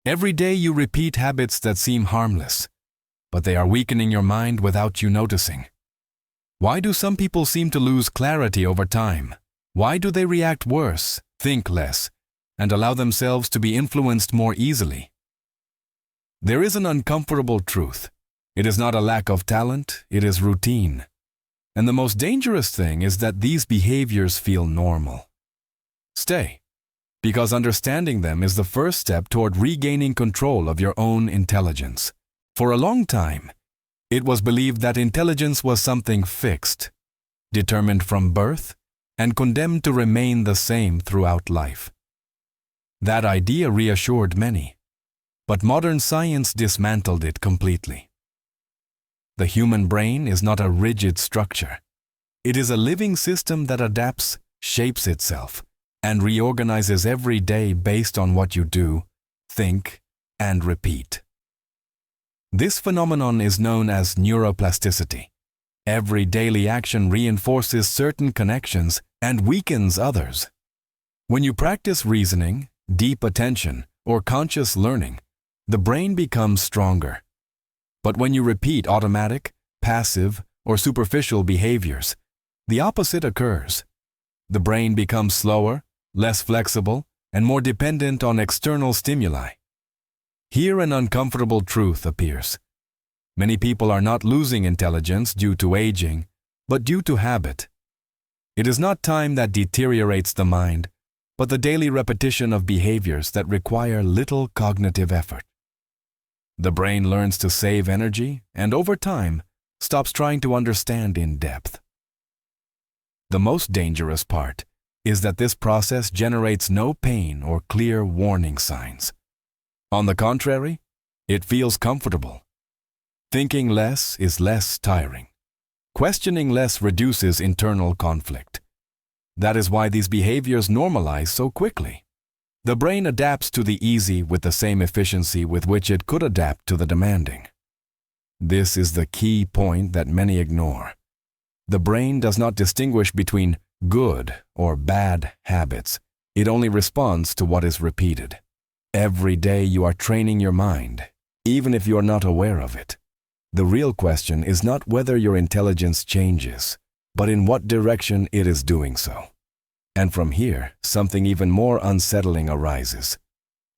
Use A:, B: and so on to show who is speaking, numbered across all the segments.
A: Every day you repeat habits that seem harmless, but they are weakening your mind without you noticing. Why do some people seem to lose clarity over time? Why do they react worse, think less, and allow themselves to be influenced more easily? There is an uncomfortable truth. It is not a lack of talent, it is routine. And the most dangerous thing is that these behaviors feel normal. Stay, because understanding them is the first step toward regaining control of your own intelligence. For a long time, it was believed that intelligence was something fixed, determined from birth, and condemned to remain the same throughout life. That idea reassured many, but modern science dismantled it completely. The human brain is not a rigid structure. It is a living system that adapts, shapes itself, and reorganizes every day based on what you do, think, and repeat. This phenomenon is known as neuroplasticity. Every daily action reinforces certain connections and weakens others. When you practice reasoning, deep attention, or conscious learning, the brain becomes stronger. But when you repeat automatic, passive, or superficial behaviors, the opposite occurs. The brain becomes slower, less flexible, and more dependent on external stimuli. Here an uncomfortable truth appears. Many people are not losing intelligence due to aging, but due to habit. It is not time that deteriorates the mind, but the daily repetition of behaviors that require little cognitive effort. The brain learns to save energy and, over time, stops trying to understand in depth. The most dangerous part is that this process generates no pain or clear warning signs. On the contrary, it feels comfortable. Thinking less is less tiring. Questioning less reduces internal conflict. That is why these behaviors normalize so quickly. The brain adapts to the easy with the same efficiency with which it could adapt to the demanding. This is the key point that many ignore. The brain does not distinguish between good or bad habits. It only responds to what is repeated. Every day you are training your mind, even if you are not aware of it. The real question is not whether your intelligence changes, but in what direction it is doing so. And from here, something even more unsettling arises.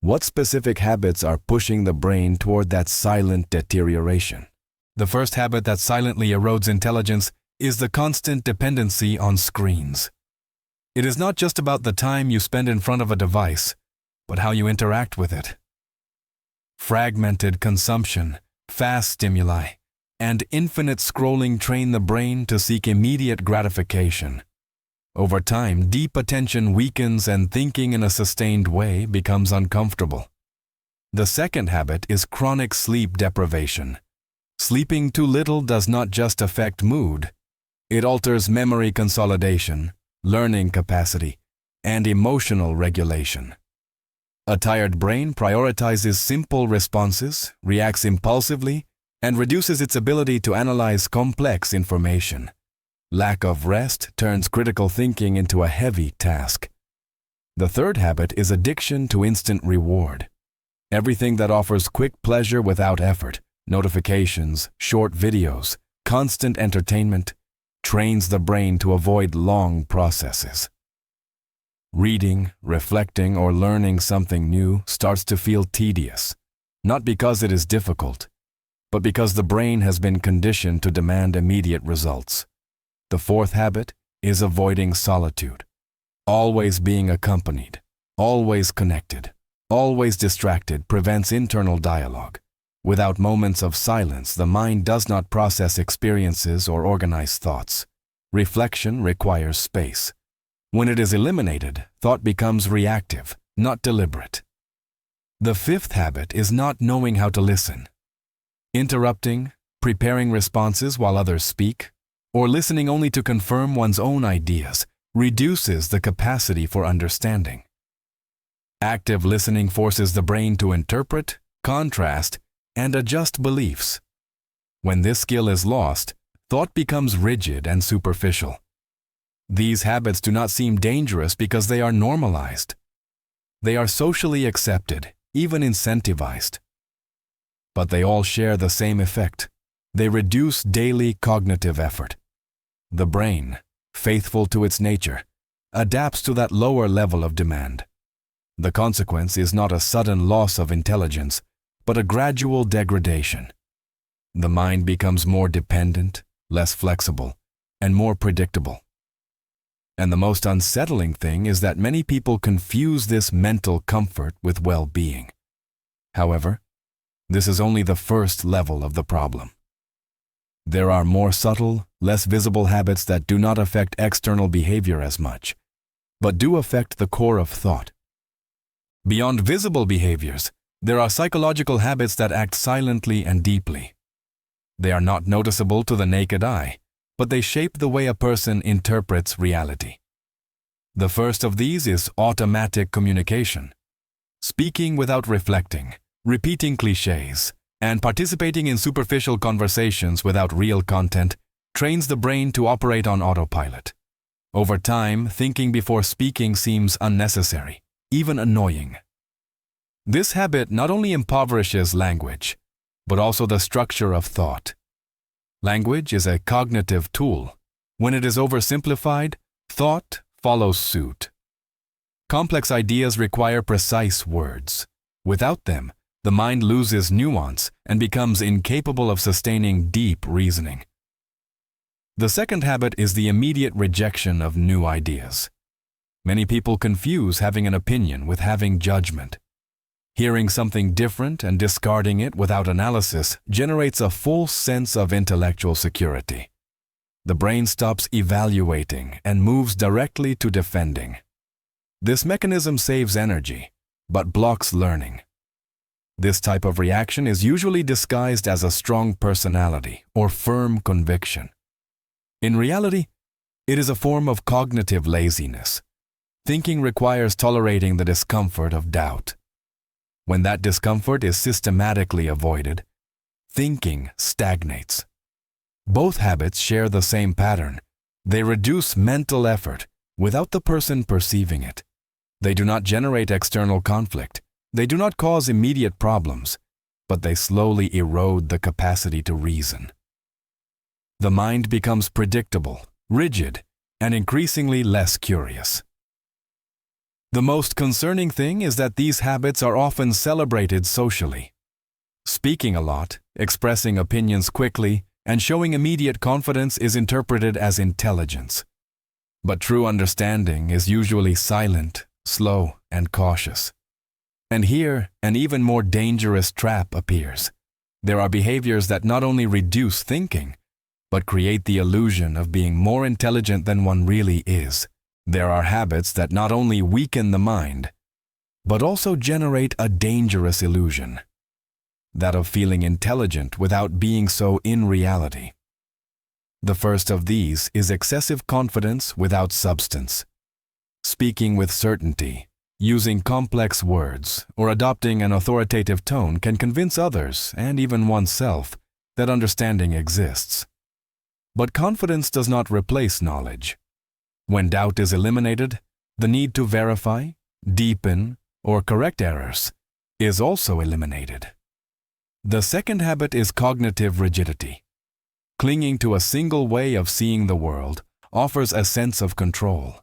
A: What specific habits are pushing the brain toward that silent deterioration? The first habit that silently erodes intelligence is the constant dependency on screens. It is not just about the time you spend in front of a device, but how you interact with it. Fragmented consumption, fast stimuli, and infinite scrolling train the brain to seek immediate gratification. Over time, deep attention weakens and thinking in a sustained way becomes uncomfortable. The second habit is chronic sleep deprivation. Sleeping too little does not just affect mood. It alters memory consolidation, learning capacity, and emotional regulation. A tired brain prioritizes simple responses, reacts impulsively, and reduces its ability to analyze complex information. Lack of rest turns critical thinking into a heavy task. The third habit is addiction to instant reward. Everything that offers quick pleasure without effort, notifications, short videos, constant entertainment, trains the brain to avoid long processes. Reading, reflecting, or learning something new starts to feel tedious, not because it is difficult, but because the brain has been conditioned to demand immediate results. The fourth habit is avoiding solitude. Always being accompanied, always connected, always distracted prevents internal dialogue. Without moments of silence, the mind does not process experiences or organize thoughts. Reflection requires space. When it is eliminated, thought becomes reactive, not deliberate. The fifth habit is not knowing how to listen. Interrupting, preparing responses while others speak, or listening only to confirm one's own ideas reduces the capacity for understanding. Active listening forces the brain to interpret, contrast, and adjust beliefs. When this skill is lost, thought becomes rigid and superficial. These habits do not seem dangerous because they are normalized. They are socially accepted, even incentivized. But they all share the same effect. They reduce daily cognitive effort. The brain, faithful to its nature, adapts to that lower level of demand. The consequence is not a sudden loss of intelligence, but a gradual degradation. The mind becomes more dependent, less flexible, and more predictable. And the most unsettling thing is that many people confuse this mental comfort with well-being. However, this is only the first level of the problem. There are more subtle, less visible habits that do not affect external behavior as much, but do affect the core of thought. Beyond visible behaviors, there are psychological habits that act silently and deeply. They are not noticeable to the naked eye, but they shape the way a person interprets reality. The first of these is automatic communication. Speaking without reflecting, repeating cliches, and participating in superficial conversations without real content trains the brain to operate on autopilot. Over time, thinking before speaking seems unnecessary, even annoying. This habit not only impoverishes language, but also the structure of thought. Language is a cognitive tool. When it is oversimplified, thought follows suit. Complex ideas require precise words. Without them, the mind loses nuance and becomes incapable of sustaining deep reasoning. The second habit is the immediate rejection of new ideas. Many people confuse having an opinion with having judgment. Hearing something different and discarding it without analysis generates a false sense of intellectual security. The brain stops evaluating and moves directly to defending. This mechanism saves energy, but blocks learning. This type of reaction is usually disguised as a strong personality or firm conviction. In reality, it is a form of cognitive laziness. Thinking requires tolerating the discomfort of doubt. When that discomfort is systematically avoided, thinking stagnates. Both habits share the same pattern. They reduce mental effort without the person perceiving it. They do not generate external conflict. They do not cause immediate problems, but they slowly erode the capacity to reason. The mind becomes predictable, rigid, and increasingly less curious. The most concerning thing is that these habits are often celebrated socially. Speaking a lot, expressing opinions quickly, and showing immediate confidence is interpreted as intelligence. But true understanding is usually silent, slow, and cautious. And here, an even more dangerous trap appears. There are behaviors that not only reduce thinking, but create the illusion of being more intelligent than one really is. There are habits that not only weaken the mind, but also generate a dangerous illusion, that of feeling intelligent without being so in reality. The first of these is excessive confidence without substance. Speaking with certainty, using complex words, or adopting an authoritative tone can convince others, and even oneself, that understanding exists. But confidence does not replace knowledge. When doubt is eliminated, the need to verify, deepen, or correct errors is also eliminated. The second habit is cognitive rigidity. Clinging to a single way of seeing the world offers a sense of control.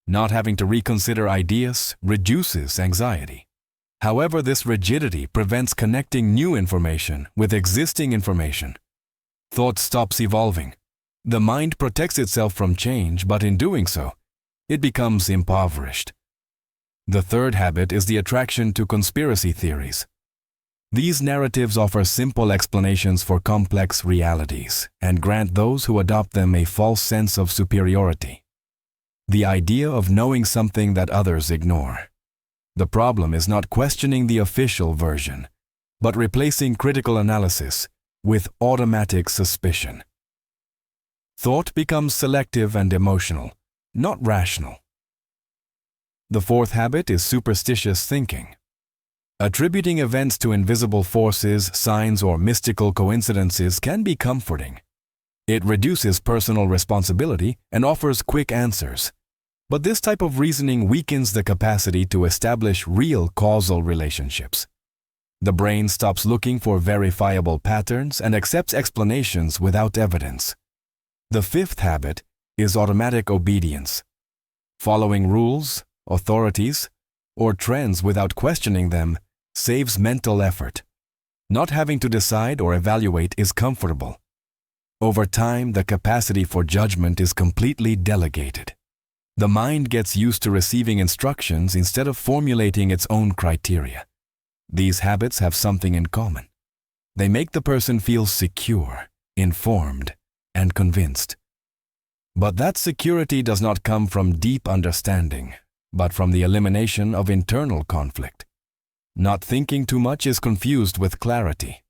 A: Not having to reconsider ideas reduces anxiety. However, this rigidity prevents connecting new information with existing information. Thought stops evolving. The mind protects itself from change, but in doing so, it becomes impoverished. The third habit is the attraction to conspiracy theories. These narratives offer simple explanations for complex realities and grant those who adopt them a false sense of superiority. The idea of knowing something that others ignore. The problem is not questioning the official version, but replacing critical analysis with automatic suspicion. Thought becomes selective and emotional, not rational. The fourth habit is superstitious thinking. Attributing events to invisible forces, signs, or mystical coincidences can be comforting. It reduces personal responsibility and offers quick answers. But this type of reasoning weakens the capacity to establish real causal relationships. The brain stops looking for verifiable patterns and accepts explanations without evidence. The fifth habit is automatic obedience. Following rules, authorities, or trends without questioning them saves mental effort. Not having to decide or evaluate is comfortable. Over time, the capacity for judgment is completely delegated. The mind gets used to receiving instructions instead of formulating its own criteria. These habits have something in common. They make the person feel secure, informed, and convinced. But that security does not come from deep understanding, but from the elimination of internal conflict. Not thinking too much is confused with clarity.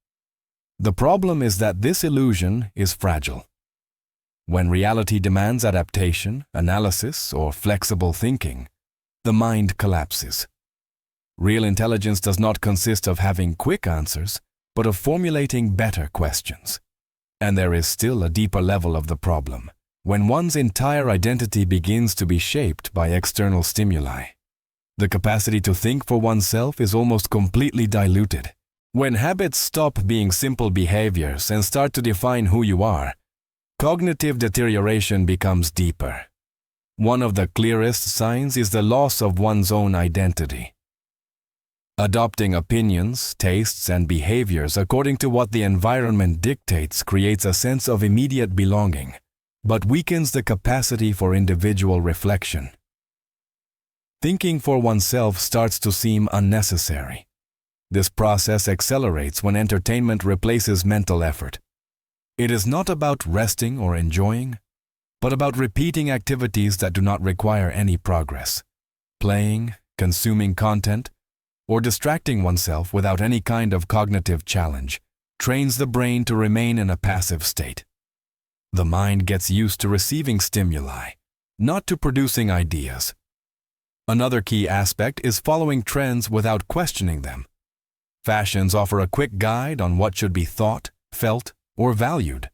A: The problem is that this illusion is fragile. When reality demands adaptation, analysis, or flexible thinking, the mind collapses. Real intelligence does not consist of having quick answers, but of formulating better questions. And there is still a deeper level of the problem, when one's entire identity begins to be shaped by external stimuli. The capacity to think for oneself is almost completely diluted. When habits stop being simple behaviors and start to define who you are, cognitive deterioration becomes deeper. One of the clearest signs is the loss of one's own identity. Adopting opinions, tastes, and behaviors according to what the environment dictates creates a sense of immediate belonging, but weakens the capacity for individual reflection. Thinking for oneself starts to seem unnecessary. This process accelerates when entertainment replaces mental effort. It is not about resting or enjoying, but about repeating activities that do not require any progress. Playing, consuming content, or distracting oneself without any kind of cognitive challenge trains the brain to remain in a passive state. The mind gets used to receiving stimuli, not to producing ideas. Another key aspect is following trends without questioning them. Fashions offer a quick guide on what should be thought, felt, or valued.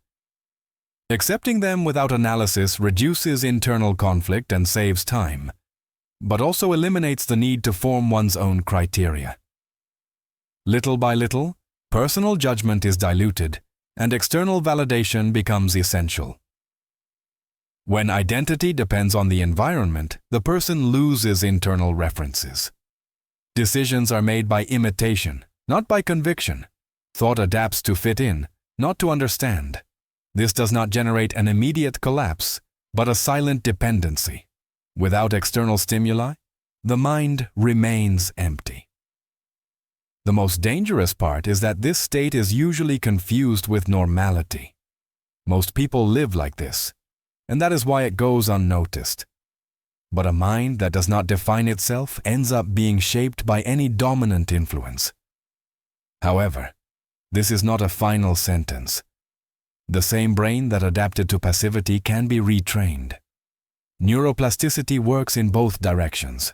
A: Accepting them without analysis reduces internal conflict and saves time, but also eliminates the need to form one's own criteria. Little by little, personal judgment is diluted, and external validation becomes essential. When identity depends on the environment, the person loses internal references. Decisions are made by imitation, not by conviction. Thought adapts to fit in, not to understand. This does not generate an immediate collapse, but a silent dependency. Without external stimuli, the mind remains empty. The most dangerous part is that this state is usually confused with normality. Most people live like this, and that is why it goes unnoticed. But a mind that does not define itself ends up being shaped by any dominant influence. However, this is not a final sentence. The same brain that adapted to passivity can be retrained. Neuroplasticity works in both directions.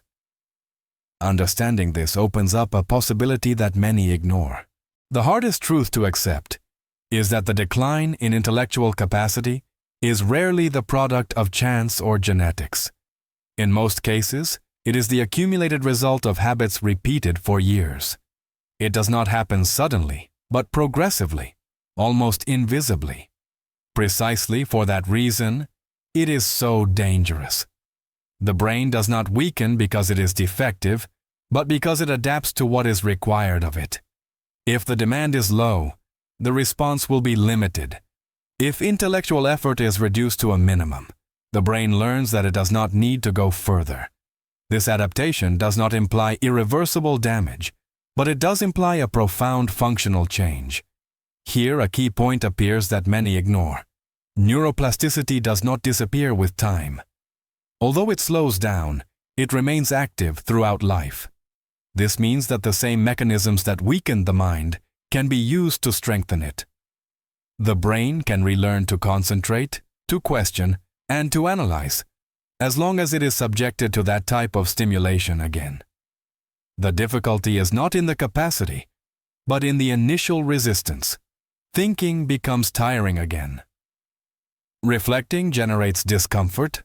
A: Understanding this opens up a possibility that many ignore. The hardest truth to accept is that the decline in intellectual capacity is rarely the product of chance or genetics. In most cases, it is the accumulated result of habits repeated for years. It does not happen suddenly, but progressively, almost invisibly. Precisely for that reason, it is so dangerous. The brain does not weaken because it is defective, but because it adapts to what is required of it. If the demand is low, the response will be limited. If intellectual effort is reduced to a minimum, the brain learns that it does not need to go further. This adaptation does not imply irreversible damage, but it does imply a profound functional change. Here, a key point appears that many ignore. Neuroplasticity does not disappear with time. Although it slows down, it remains active throughout life. This means that the same mechanisms that weaken the mind can be used to strengthen it. The brain can relearn to concentrate, to question, and to analyze, as long as it is subjected to that type of stimulation again. The difficulty is not in the capacity, but in the initial resistance. Thinking becomes tiring again. Reflecting generates discomfort.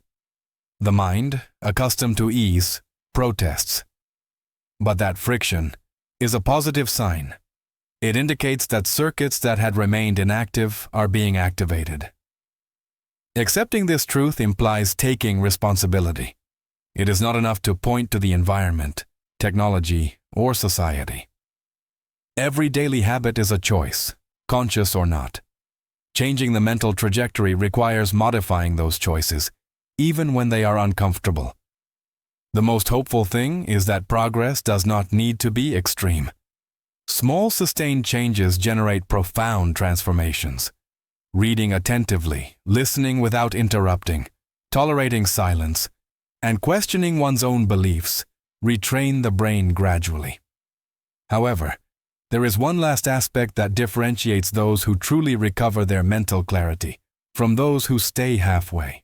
A: The mind, accustomed to ease, protests. But that friction is a positive sign. It indicates that circuits that had remained inactive are being activated. Accepting this truth implies taking responsibility. It is not enough to point to the environment, technology, or society. Every daily habit is a choice, conscious or not. Changing the mental trajectory requires modifying those choices, even when they are uncomfortable. The most hopeful thing is that progress does not need to be extreme. Small sustained changes generate profound transformations. Reading attentively, listening without interrupting, tolerating silence, and questioning one's own beliefs retrain the brain gradually. However, there is one last aspect that differentiates those who truly recover their mental clarity from those who stay halfway.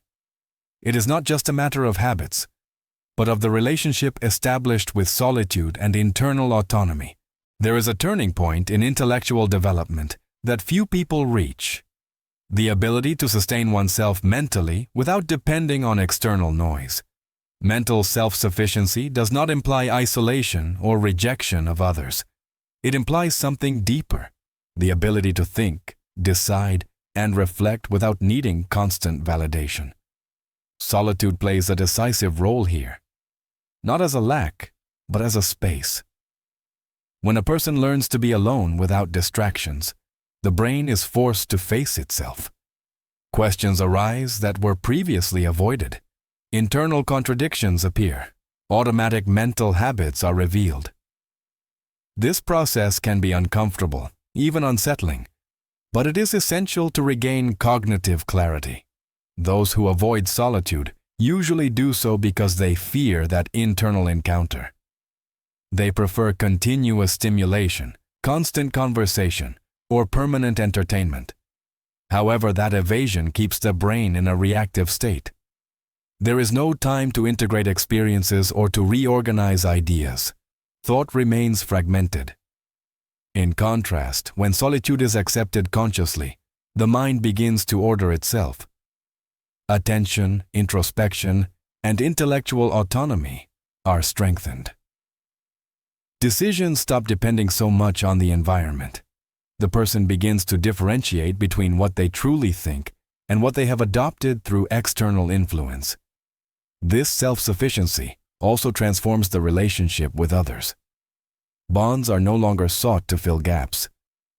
A: It is not just a matter of habits, but of the relationship established with solitude and internal autonomy. There is a turning point in intellectual development that few people reach: the ability to sustain oneself mentally without depending on external noise. Mental self-sufficiency does not imply isolation or rejection of others. It implies something deeper: the ability to think, decide, and reflect without needing constant validation. Solitude plays a decisive role here, not as a lack, but as a space. When a person learns to be alone without distractions, the brain is forced to face itself. Questions arise that were previously avoided. Internal contradictions appear. Automatic mental habits are revealed. This process can be uncomfortable, even unsettling, but it is essential to regain cognitive clarity. Those who avoid solitude usually do so because they fear that internal encounter. They prefer continuous stimulation, constant conversation, or permanent entertainment. However, that evasion keeps the brain in a reactive state. There is no time to integrate experiences or to reorganize ideas. Thought remains fragmented. In contrast, when solitude is accepted consciously, the mind begins to order itself. Attention, introspection, and intellectual autonomy are strengthened. Decisions stop depending so much on the environment. The person begins to differentiate between what they truly think and what they have adopted through external influence. This self-sufficiency also transforms the relationship with others. Bonds are no longer sought to fill gaps,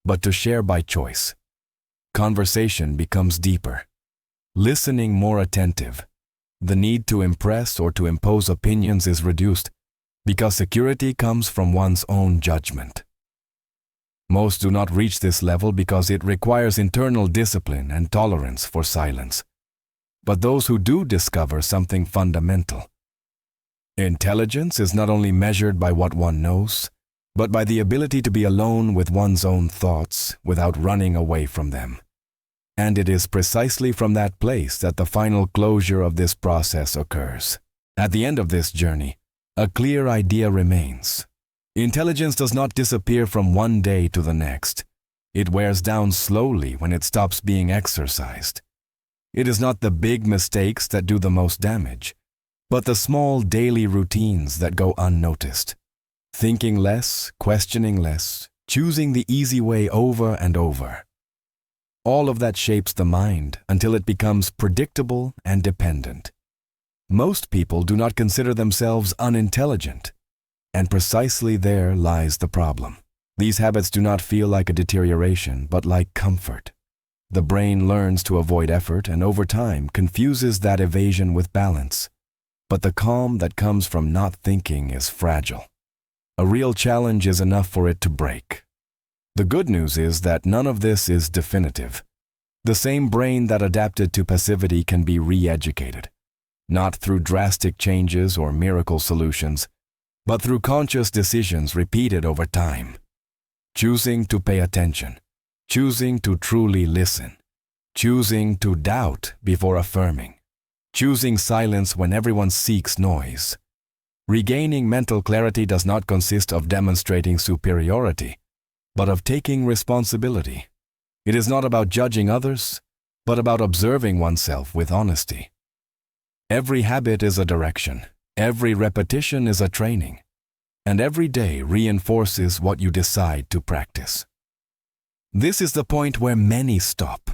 A: but to share by choice. Conversation becomes deeper, listening more attentive. The need to impress or to impose opinions is reduced because security comes from one's own judgment. Most do not reach this level because it requires internal discipline and tolerance for silence. But those who do discover something fundamental. Intelligence is not only measured by what one knows, but by the ability to be alone with one's own thoughts without running away from them. And it is precisely from that place that the final closure of this process occurs. At the end of this journey, a clear idea remains. Intelligence does not disappear from one day to the next. It wears down slowly when it stops being exercised. It is not the big mistakes that do the most damage, but the small daily routines that go unnoticed. Thinking less, questioning less, choosing the easy way over and over. All of that shapes the mind until it becomes predictable and dependent. Most people do not consider themselves unintelligent, and precisely there lies the problem. These habits do not feel like a deterioration, but like comfort. The brain learns to avoid effort and over time confuses that evasion with balance. But the calm that comes from not thinking is fragile. A real challenge is enough for it to break. The good news is that none of this is definitive. The same brain that adapted to passivity can be re-educated, not through drastic changes or miracle solutions, but through conscious decisions repeated over time. Choosing to pay attention, choosing to truly listen, choosing to doubt before affirming, choosing silence when everyone seeks noise. Regaining mental clarity does not consist of demonstrating superiority, but of taking responsibility. It is not about judging others, but about observing oneself with honesty. Every habit is a direction, every repetition is a training, and every day reinforces what you decide to practice. This is the point where many stop,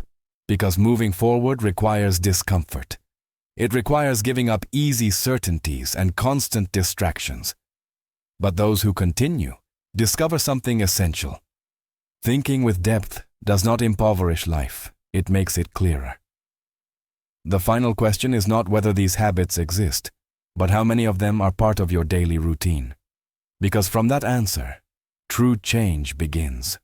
A: because moving forward requires discomfort. It requires giving up easy certainties and constant distractions. But those who continue discover something essential. Thinking with depth does not impoverish life, it makes it clearer. The final question is not whether these habits exist, but how many of them are part of your daily routine. Because from that answer, true change begins.